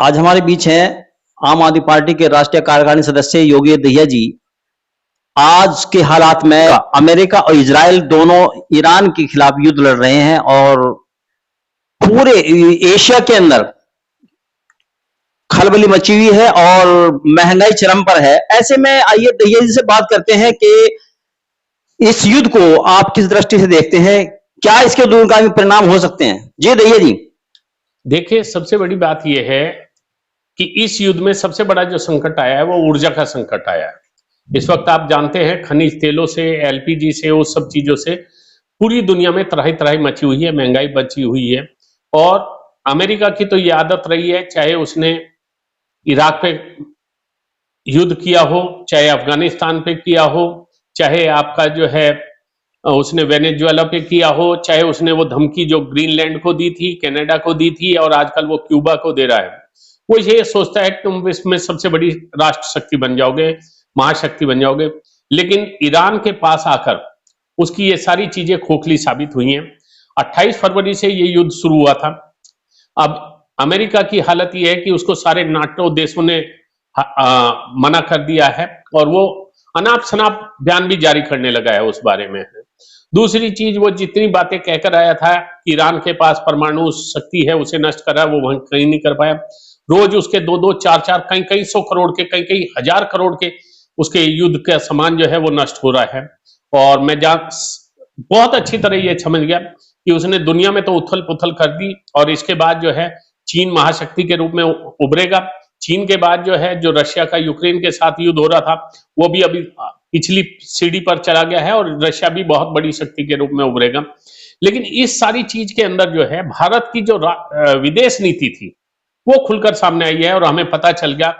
आज हमारे बीच हैं आम आदमी पार्टी के राष्ट्रीय कार्यकारिणी सदस्य योगी दहिया जी। आज के हालात में अमेरिका और इजराइल दोनों ईरान के खिलाफ युद्ध लड़ रहे हैं और पूरे एशिया के अंदर खलबली मची हुई है और महंगाई चरम पर है। ऐसे में आइए दहिया जी से बात करते हैं कि इस युद्ध को आप किस दृष्टि से देखते हैं, क्या इसके दूरगामी परिणाम हो सकते हैं? जी दहिया जी। देखिए, सबसे बड़ी बात यह है कि इस युद्ध में सबसे बड़ा जो संकट आया है वो ऊर्जा का संकट आया है। इस वक्त आप जानते हैं खनिज तेलों से, एलपीजी से, उस सब चीजों से पूरी दुनिया में तराही तराही मची हुई है, महंगाई बची हुई है। और अमेरिका की तो ये आदत रही है, चाहे उसने इराक पे युद्ध किया हो, चाहे अफगानिस्तान पे किया हो, चाहे आपका जो है उसने वेनेजुएला पे किया हो, चाहे उसने वो धमकी जो ग्रीनलैंड को दी थी, कनाडा को दी थी और आजकल वो क्यूबा को दे रहा है। वो ये सोचता है कि तुम इसमें सबसे बड़ी राष्ट्र शक्ति बन जाओगे, महाशक्ति बन जाओगे। लेकिन ईरान के पास आकर उसकी ये सारी चीजें खोखली साबित हुई हैं। 28 फरवरी से ये युद्ध शुरू हुआ था। अब अमेरिका की हालत ये है कि उसको सारे नाटो देशों ने मना कर दिया है और वो अनाप शनाप बयान भी जारी करने लगा है उस बारे में। दूसरी चीज, वो जितनी बातें कहकर आया था कि ईरान के पास परमाणु शक्ति है, उसे नष्ट करा, वो वहां कहीं नहीं कर पाया। रोज उसके दो दो चार चार कई कई सौ करोड़ के, कई कई हजार करोड़ के उसके युद्ध का सामान जो है वो नष्ट हो रहा है। और मैं बहुत अच्छी तरह ये समझ गया कि उसने दुनिया में तो उथल पुथल कर दी और इसके बाद जो है चीन महाशक्ति के रूप में उभरेगा। चीन के बाद जो है जो रशिया का यूक्रेन के साथ युद्ध हो रहा था वो भी अभी पिछली सीढ़ी पर चला गया है और रशिया भी बहुत बड़ी शक्ति के रूप में उभरेगा। लेकिन इस सारी चीज के अंदर जो है भारत की जो विदेश नीति थी वो खुलकर सामने आई है और हमें पता चल गया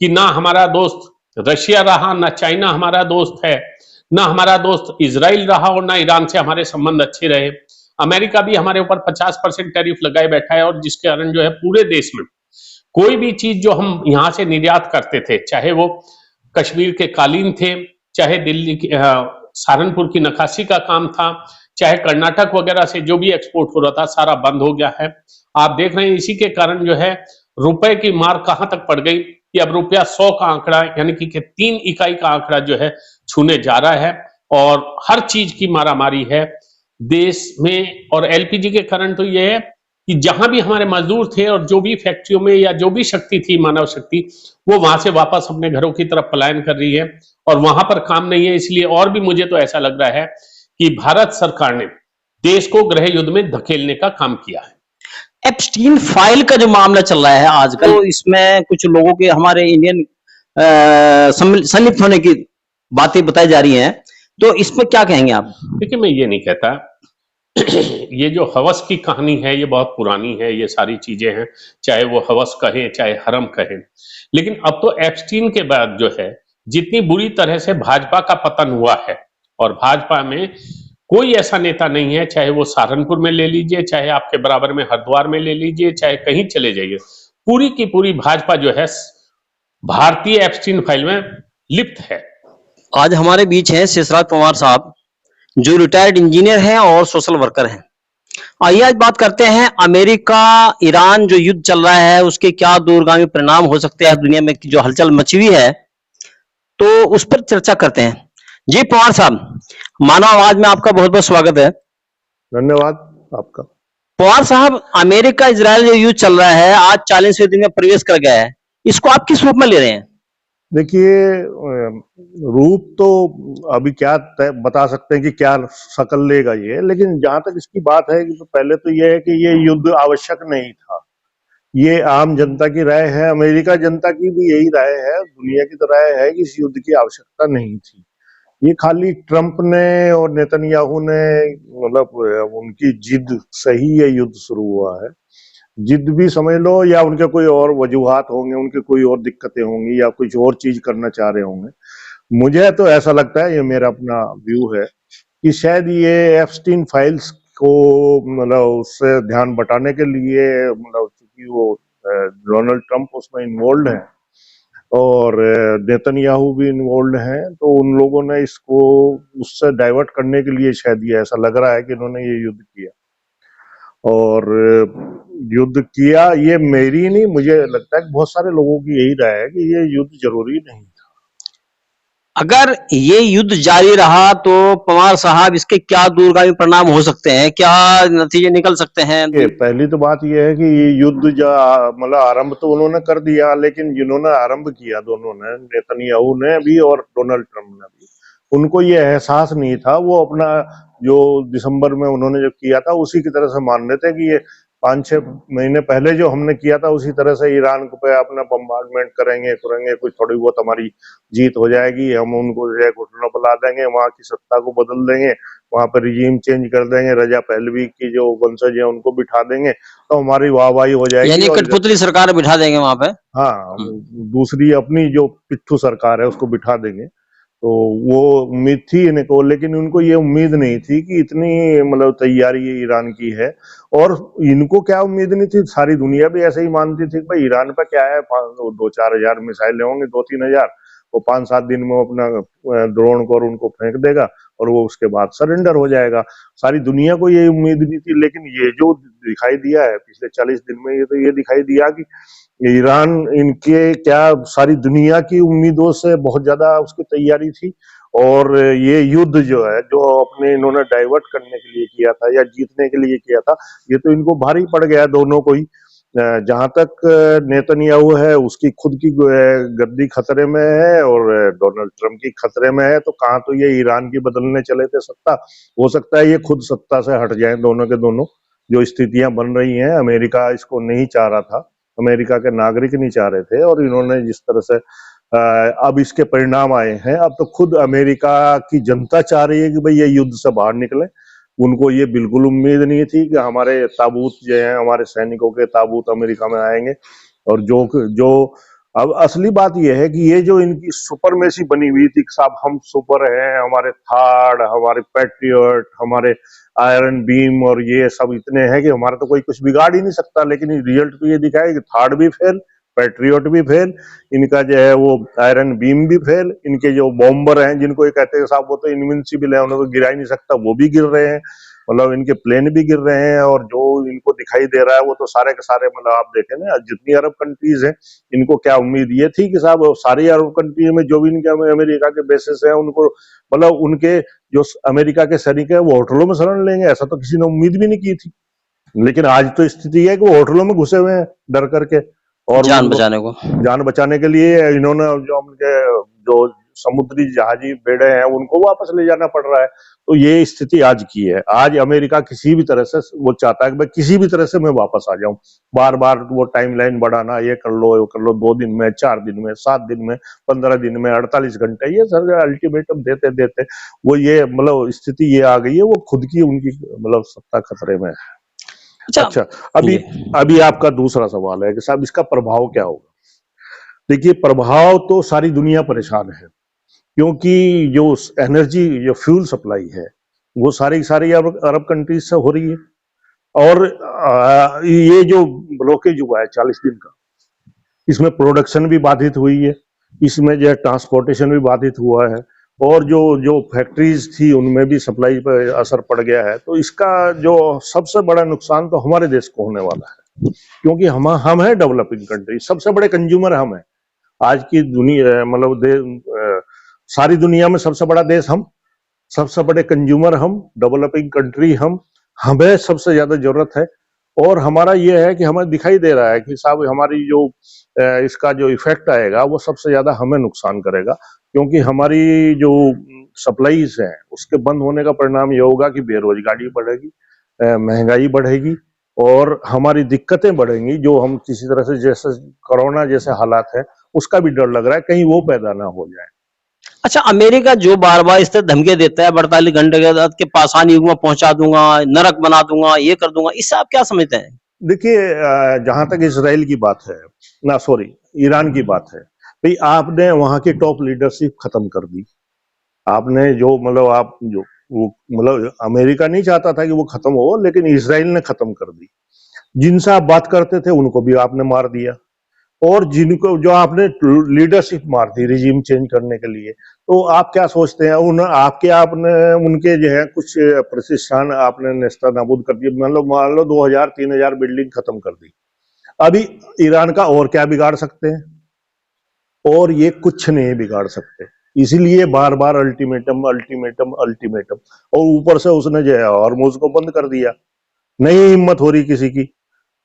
कि ना हमारा दोस्त रशिया रहा, ना चाइना हमारा दोस्त है, ना हमारा दोस्त इजराइल रहा और ना ईरान से हमारे संबंध अच्छे रहे। अमेरिका भी हमारे ऊपर 50% टैरिफ लगाए बैठा है और जिसके कारण जो है पूरे देश में कोई भी चीज जो हम यहां से निर्यात करते थे, चाहे वो कश्मीर के कालीन थे, चाहे दिल्ली की सहारनपुर की नक्काशी का काम था, चाहे कर्नाटक वगैरह से जो भी एक्सपोर्ट हो रहा था, सारा बंद हो गया है। आप देख रहे हैं इसी के कारण जो है रुपए की मार कहां तक पड़ गई कि अब रुपया 100 का आंकड़ा यानी कि 3 इकाई का आंकड़ा जो है छूने जा रहा है और हर चीज की मारामारी है देश में। और एलपीजी के कारण तो यह है कि जहां भी हमारे मजदूर थे और जो भी फैक्ट्रियों में या जो भी शक्ति थी, मानव शक्ति, वो वहां से वापस अपने घरों की तरफ पलायन कर रही है और वहां पर काम नहीं है। इसलिए और भी मुझे तो ऐसा लग रहा है कि भारत सरकार ने देश को गृह युद्ध में धकेलने का काम किया है। एप्स्टीन फाइल का जो मामला चल रहा है आजकल, तो इसमें कुछ लोगों के हमारे इंडियन संलिप्त होने की बातें बताई जा रही हैं, तो इस पर क्या कहेंगे आप? देखिए, मैं ये नहीं कहता ये जो हवस की कहानी है ये बहुत पुरानी है, ये सारी चीजें हैं, चाहे वो हवस कहें चाहे हरम कहें। लेकिन अब तो एप्स्टीन के बाद जो है जितनी बुरी तरह से भाजपा का पतन हुआ है और भाजपा में कोई ऐसा नेता नहीं है, चाहे वो सहारनपुर में ले लीजिए, चाहे आपके बराबर में हरिद्वार में ले लीजिए, चाहे कहीं चले जाइए, पूरी की पूरी भाजपा जो है भारतीय एप्स्टीन फाइल में लिप्त है। आज हमारे बीच हैं शेषराज पवार साहब, जो रिटायर्ड इंजीनियर हैं और सोशल वर्कर हैं। आइए आज बात करते हैं अमेरिका ईरान जो युद्ध चल रहा है उसके क्या दूरगामी परिणाम हो सकते हैं, दुनिया में जो हलचल मची हुई है, तो उस पर चर्चा करते हैं। जी पवार साहब, मानव आवाज में आपका बहुत बहुत स्वागत है। धन्यवाद आपका। पवार साहब, अमेरिका इजराइल जो युद्ध चल रहा है आज 40वें दिन में प्रवेश कर गया है, इसको आप किस रूप में ले रहे हैं? देखिए, रूप तो अभी क्या बता सकते हैं कि क्या शक्ल लेगा ये, लेकिन जहां तक इसकी बात है कि तो पहले तो ये है कि ये युद्ध आवश्यक नहीं था। ये आम जनता की राय है, अमेरिका जनता की भी यही राय है, दुनिया की तो राय है कि इस युद्ध की आवश्यकता नहीं थी। ये खाली ट्रंप ने और नेतन्याहू ने मतलब उनकी जिद से ही ये युद्ध शुरू हुआ है। जिद भी समझ लो या उनके कोई और वजूहात होंगे, उनके कोई और दिक्कतें होंगी या कुछ और चीज करना चाह रहे होंगे। मुझे तो ऐसा लगता है, ये मेरा अपना व्यू है, कि शायद ये एप्स्टीन फाइल्स को मतलब उससे ध्यान बटाने के लिए, मतलब चूंकि वो डोनाल्ड ट्रंप उसमें इन्वॉल्व है और नेतन्याहू भी इन्वॉल्व हैं, तो उन लोगों ने इसको उससे डाइवर्ट करने के लिए शायद ये ऐसा लग रहा है कि इन्होंने ये युद्ध किया। और युद्ध किया, ये मेरी नहीं, मुझे लगता है कि बहुत सारे लोगों की यही राय है कि ये युद्ध जरूरी नहीं था। अगर ये युद्ध जारी रहा तो पवार साहब इसके क्या दूरगामी परिणाम हो सकते हैं, क्या नतीजे निकल सकते हैं? ये पहली तो बात ये है कि ये युद्ध मतलब आरंभ तो उन्होंने कर दिया, लेकिन जिन्होंने आरंभ किया दोनों ने, नेतन्याहू ने भी और डोनाल्ड ट्रम्प ने भी, उनको ये एहसास नहीं था। वो अपना जो दिसंबर में उन्होंने जो किया था उसी की तरह से मान रहे थे कि ये 5-6 महीने पहले जो हमने किया था उसी तरह से ईरान पे अपना बम्बार्डमेंट करेंगे, कुछ थोड़ी बहुत हमारी जीत हो जाएगी, हम उनको जो है घुटनों पर ला देंगे, वहां की सत्ता को बदल देंगे, वहां पर रिजीम चेंज कर देंगे, रजा पहलवी की जो वंशज है उनको बिठा देंगे, तो हमारी वाहवाही हो जाएगी। यानी कठपुतली सरकार बिठा देंगे वहां पे। हाँ, दूसरी अपनी जो पिट्ठू सरकार है उसको बिठा देंगे। तो वो उम्मीद थी इनको, लेकिन उनको ये उम्मीद नहीं थी कि इतनी मतलब तैयारी ईरान की है। और इनको क्या उम्मीद नहीं थी, सारी दुनिया भी ऐसे ही मानती थी कि भाई ईरान पे क्या है, 2-4 हजार मिसाइलें होंगी, 2-3 हजार, वो 5-7 दिन में अपना ड्रोन को और उनको फेंक देगा और वो उसके बाद सरेंडर हो जाएगा। सारी दुनिया को ये उम्मीद नहीं थी, लेकिन ये जो दिखाई दिया है पिछले 40 दिन में, ये तो ये दिखाई दिया कि ईरान इनके क्या सारी दुनिया की उम्मीदों से बहुत ज्यादा उसकी तैयारी थी। और ये युद्ध जो है, जो अपने इन्होंने डाइवर्ट करने के लिए किया था या जीतने के लिए किया था, ये तो इनको भारी पड़ गया दोनों को ही। जहां तक नेतन्याहू है उसकी खुद की गद्दी खतरे में है और डोनाल्ड ट्रम्प की खतरे में है, तो कहाँ तो ये ईरान की बदलने चले थे सत्ता, हो सकता है ये खुद सत्ता से हट जाए दोनों के दोनों। जो स्थितियां बन रही हैं, अमेरिका इसको नहीं चाह रहा था, अमेरिका के नागरिक नहीं चाह रहे थे, और इन्होंने जिस तरह से अब इसके परिणाम आए हैं, अब तो खुद अमेरिका की जनता चाह रही है कि भाई ये युद्ध से बाहर निकले। उनको ये बिल्कुल उम्मीद नहीं थी कि हमारे ताबूत जो है, हमारे सैनिकों के ताबूत अमेरिका में आएंगे। और जो जो अब असली बात यह है कि ये जो इनकी सुपरमेसी बनी हुई थी कि साहब हम सुपर हैं, हमारे थार्ड, हमारे पैट्रियट, हमारे आयरन बीम और ये सब इतने हैं कि हमारा तो कोई कुछ बिगाड़ ही नहीं सकता, लेकिन रिजल्ट तो ये दिखाया कि थार्ड भी फेल, पैट्रियट भी फेल, इनका जो है वो आयरन बीम भी फेल, इनके जो बॉम्बर हैं जिनको ये कहते हैं साहब वो तो इनविंसिबल है, उन्हें तो गिरा ही नहीं सकता, वो भी गिर रहे हैं। मतलब इनके प्लेन भी गिर रहे हैं, और जो इनको दिखाई दे रहा है वो तो सारे के सारे, मतलब आप देखें ना जितनी अरब कंट्रीज हैं, इनको क्या उम्मीद ये थी कि साहब सारी अरब कंट्री में जो भी इनके अमेरिका के बेसिस हैं उनको, मतलब उनके जो अमेरिका के सैनिक है वो होटलों में शरण लेंगे, ऐसा तो किसी ने उम्मीद भी नहीं की थी। लेकिन आज तो स्थिति है कि वो होटलों में घुसे हुए हैं डर करके, और जान बचाने के लिए इन्होंने जो उनके जो समुद्री जहाजी बेड़े हैं उनको वापस ले जाना पड़ रहा है। तो ये स्थिति आज की है। आज अमेरिका किसी भी तरह से वो चाहता है कि मैं किसी भी तरह से मैं वापस आ जाऊं, बार बार वो टाइमलाइन बढ़ाना, ये कर लो, ये कर लो, 2 दिन में, 4 दिन में, 7 दिन में, 15 दिन में, 48 घंटे, ये सर अल्टीमेटम देते देते वो ये मतलब स्थिति ये आ गई है, वो खुद की उनकी मतलब सत्ता खतरे में है। अच्छा, अभी आपका दूसरा सवाल है कि साहब इसका प्रभाव क्या होगा। देखिए, प्रभाव तो सारी दुनिया परेशान है, क्योंकि जो एनर्जी, जो फ्यूल सप्लाई है वो सारी सारी अरब कंट्रीज से हो रही है। और ये जो ब्लॉकेज हुआ है 40 दिन का, इसमें प्रोडक्शन भी बाधित हुई है, इसमें जो है ट्रांसपोर्टेशन भी बाधित हुआ है, और जो जो फैक्ट्रीज थी उनमें भी सप्लाई पर असर पड़ गया है। तो इसका जो सबसे बड़ा नुकसान तो हमारे देश को होने वाला है, क्योंकि हम है डेवलपिंग कंट्री, सबसे बड़े कंज्यूमर हम है आज की दुनिया, मतलब सारी दुनिया में सबसे बड़ा देश हम, सबसे बड़े कंज्यूमर हम, डेवलपिंग कंट्री हम, हमें सबसे ज्यादा जरूरत है। और हमारा ये है कि हमें दिखाई दे रहा है कि साहब हमारी जो इसका जो इफेक्ट आएगा वो सबसे ज्यादा हमें नुकसान करेगा, क्योंकि हमारी जो सप्लाईज है उसके बंद होने का परिणाम ये होगा कि बेरोजगारी बढ़ेगी, महंगाई बढ़ेगी, और हमारी दिक्कतें बढ़ेंगी, जो हम किसी तरह से, जैसे कोरोना जैसे हालात है उसका भी डर लग रहा है कहीं वो पैदा ना हो जाए। अच्छा, अमेरिका जो बार बार इस तरह धमकी देता है 48 घंटे के बाद के पाषाण युग में पहुंचा दूंगा, नरक बना दूंगा, ये कर दूंगा, इससे आप क्या समझते हैं? देखिए, जहां तक इसराइल की बात है ना, सॉरी, ईरान की बात है, भाई आपने वहां की टॉप लीडरशिप खत्म कर दी। आपने जो मतलब आप जो वो मतलब अमेरिका नहीं चाहता था कि वो खत्म हो, लेकिन इसराइल ने खत्म कर दी। जिनसे आप बात करते थे उनको भी आपने मार दिया, और जिनको जो आपने लीडरशिप मार दी रिजीम चेंज करने के लिए, तो आप क्या सोचते हैं आपने उनके जो है कुछ प्रतिष्ठान आपने नेस्तनाबूद कर दिए, मान लो 2000-3000 बिल्डिंग खत्म कर दी। अभी ईरान का और क्या बिगाड़ सकते हैं? और ये कुछ नहीं बिगाड़ सकते, इसीलिए बार बार अल्टीमेटम अल्टीमेटम अल्टीमेटम। और ऊपर से उसने जो है हॉर्मुज को बंद कर दिया, नहीं हिम्मत हो रही किसी की।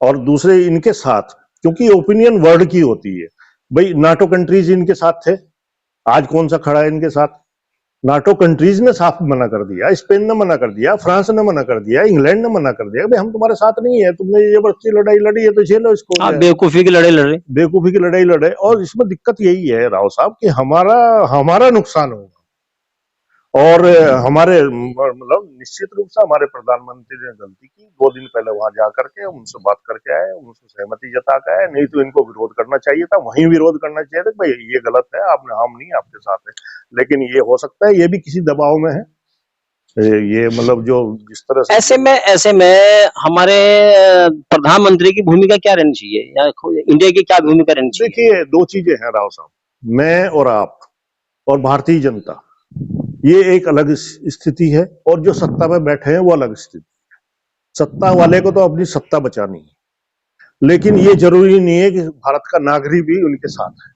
और दूसरे इनके साथ, क्योंकि ओपिनियन वर्ल्ड की होती है भाई, नाटो कंट्रीज इनके साथ थे, आज कौन सा खड़ा है इनके साथ? नाटो कंट्रीज ने साफ मना कर दिया, स्पेन ने मना कर दिया, फ्रांस ने मना कर दिया, इंग्लैंड ने मना कर दिया, भाई हम तुम्हारे साथ नहीं है, तुमने ये जबरदस्ती लड़ाई लड़ी है तो झेलो इसको। आप बेवकूफी की लड़ाई लड़ रहे हैं। बेवकूफी की लड़ाई लड़े। और इसमें दिक्कत यही है राव साहब कि हमारा नुकसान होगा। और हमारे मतलब निश्चित रूप से हमारे प्रधानमंत्री ने गलती की, 2 दिन पहले वहां जा करके उनसे बात करके आए, उनसे सहमति जता के आए, नहीं तो इनको विरोध करना चाहिए था, वहीं विरोध करना चाहिए था, भाई ये गलत है, आपने, हम नहीं आपके साथ है। लेकिन ये हो सकता है ये भी किसी दबाव में है, ये मतलब जो जिस तरह से ऐसे में हमारे प्रधानमंत्री की भूमिका क्या रहनी चाहिए, या इंडिया की क्या भूमिका रहनी चाहिए? देखिए, 2 चीजें हैं राव साहब, मैं और आप और भारतीय जनता, ये एक अलग स्थिति है, और जो सत्ता में बैठे हैं वो अलग स्थिति। सत्ता वाले को तो अपनी सत्ता बचानी है, लेकिन ये जरूरी नहीं है कि भारत का नागरिक भी उनके साथ है।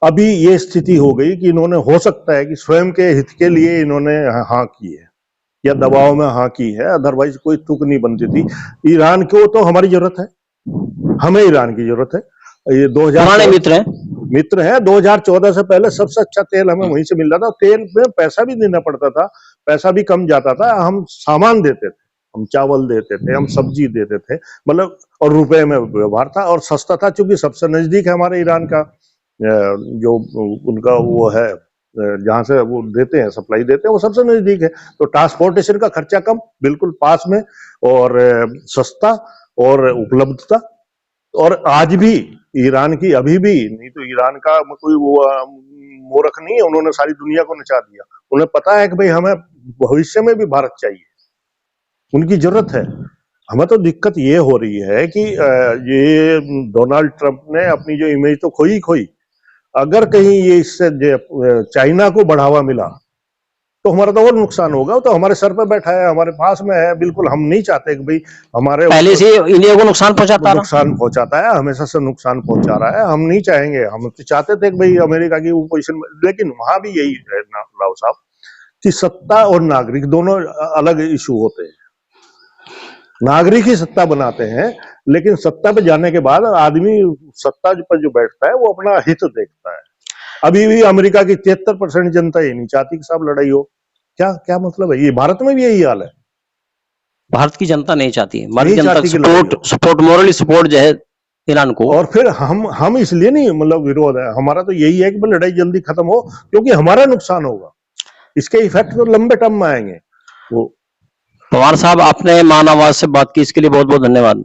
अभी ये स्थिति हो गई कि इन्होंने, हो सकता है कि स्वयं के हित के लिए इन्होंने हाँ की है या दबाव में हाँ की है, अदरवाइज कोई तुक नहीं बनती थी। ईरान को तो हमारी जरूरत है, हमें ईरान की जरूरत है। ये 2000 मित्र है। 2014 से पहले सबसे अच्छा तेल हमें वहीं से मिल रहा था, तेल में पैसा भी देना पड़ता था, पैसा भी कम जाता था, हम सामान देते थे, हम चावल देते थे, हम सब्जी देते थे, मतलब, और रुपए में व्यवहार था और सस्ता था, क्योंकि सबसे नजदीक है हमारे ईरान का जो उनका वो है, जहां से वो देते हैं, सप्लाई देते हैं, वो सबसे नजदीक है। तो ट्रांसपोर्टेशन का खर्चा कम, बिल्कुल पास में, और सस्ता और उपलब्धता। और आज भी ईरान की, अभी भी नहीं तो ईरान का कोई वो मूर्ख नहीं है, उन्होंने सारी दुनिया को नचा दिया। उन्हें पता है कि भाई हमें भविष्य में भी भारत चाहिए, उनकी जरूरत है। हमें तो दिक्कत ये हो रही है कि ये डोनाल्ड ट्रंप ने अपनी जो इमेज तो खोई, अगर कहीं ये इससे चाइना को बढ़ावा मिला तो हमारा तो और नुकसान होगा। तो हमारे सर पे बैठा है, हमारे पास में है, बिल्कुल हम नहीं चाहते कि भाई हमारे पहले से इंडिया को नुकसान पहुंचाता है, हमेशा से नुकसान पहुंचा रहा है। हम नहीं चाहेंगे, हम तो चाहते थे कि भाई अमेरिका की वो पोजीशन, लेकिन वहां भी यही है राव साहब कि सत्ता और नागरिक दोनों अलग इशू होते हैं। नागरिक ही सत्ता बनाते हैं, लेकिन सत्ता पे जाने के बाद आदमी सत्ता पर जो बैठता है वो अपना हित देखता है। अभी भी अमेरिका की 73% जनता ये नहीं चाहती कि साहब लड़ाई हो। क्या मतलब है? ये भारत में भी यही हाल है। भारत की जनता नहीं चाहती है, भारत की जनता सपोर्ट मोरली सपोर्ट जो है ईरान को। और फिर हम इसलिए नहीं, मतलब विरोध है हमारा तो यही है कि लड़ाई जल्दी खत्म हो, क्योंकि हमारा नुकसान होगा, इसके इफेक्ट तो लंबे टर्म में आएंगे। वो पवार साहब, आपने मान आवाज से बात की, इसके लिए बहुत बहुत धन्यवाद।